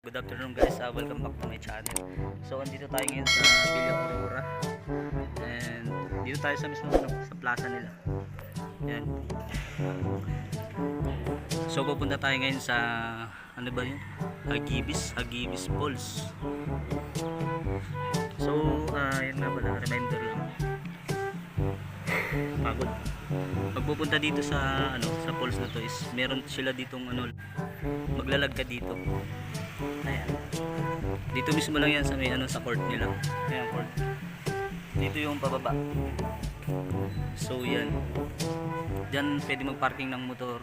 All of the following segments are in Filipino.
Good afternoon guys, welcome back to my channel. So andito tayo ngayon sa Villa Aurora. And dito tayo sa mismo sa plaza nila. Yan. So pupunta tayo ngayon sa ano ba yun? Hagibis Falls. So yun nga pala, reminder lang. Pagod. Pagpupunta dito sa sa falls na to is meron sila ditong maglalag ka dito. Ayan. Dito mismo lang yan sa may sa court nila. Ayan, court. Dito yung pababa. So yan. Diyan pwede magparking ng motor.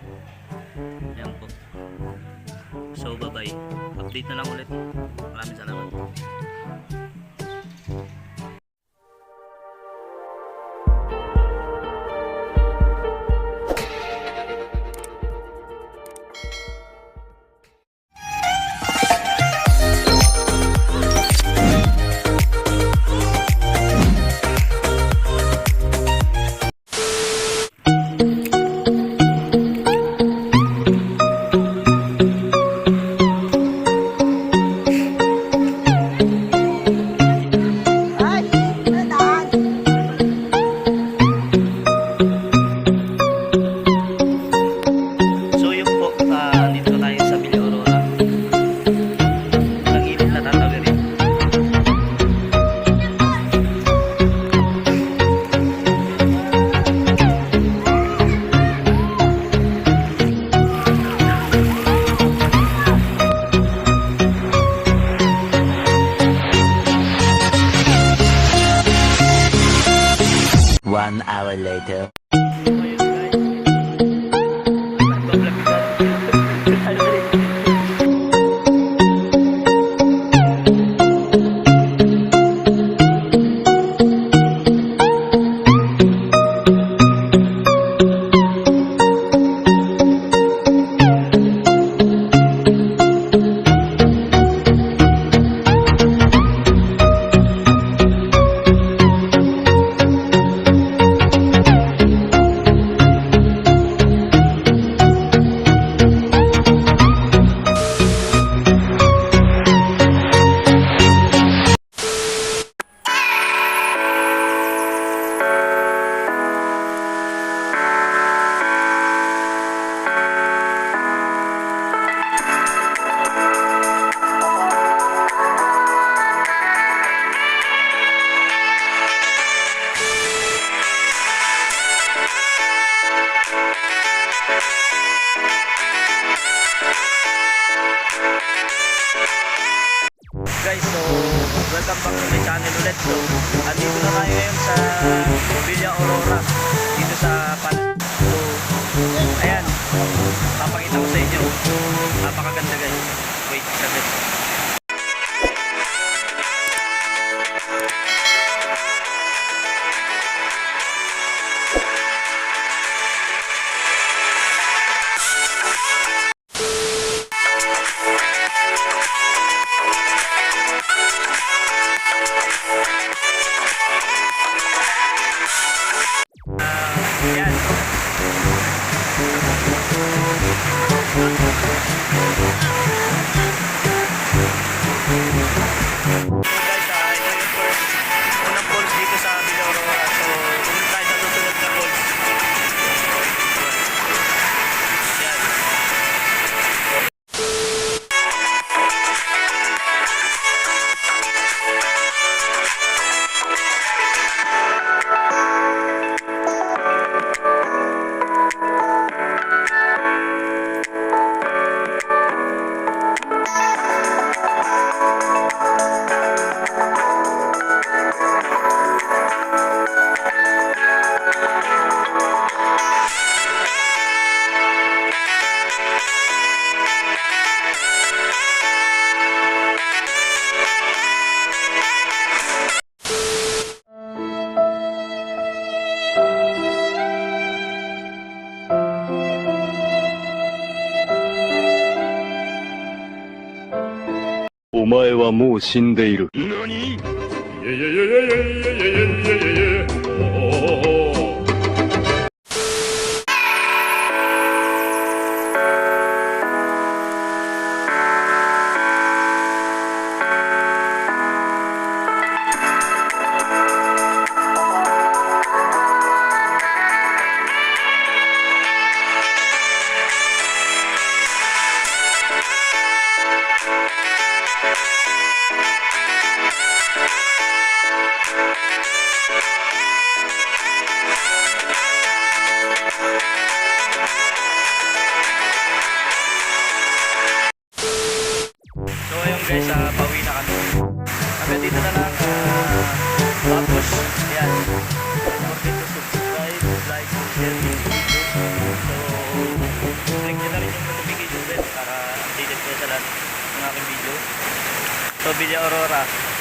Ayan po. So bye bye. Update na lang ulit. Maraming salamat. One hour later. Guys, so welcome back to my channel ulit. So andito na tayo ngayon sa Villa Aurora, dito sa So ayan, papakita ko sa inyo. Napakaganda guys. Wait, sabi. Yan. Guys, ito yung first unang falls dito sa Villa Aurora. So, pumunta tayo sa susunod na falls. Yan.お前はもう死んでいる。何？いやいやいやいやいやいやいやいやいや。So ayun guys, pauwi na kami. Hanggang dito na lang. Tapos, yan. Don't forget to subscribe, like, share this video. So, click nyo na rin yung notification bell para updated kayo sa lahat ng aking video. So, Villa Aurora.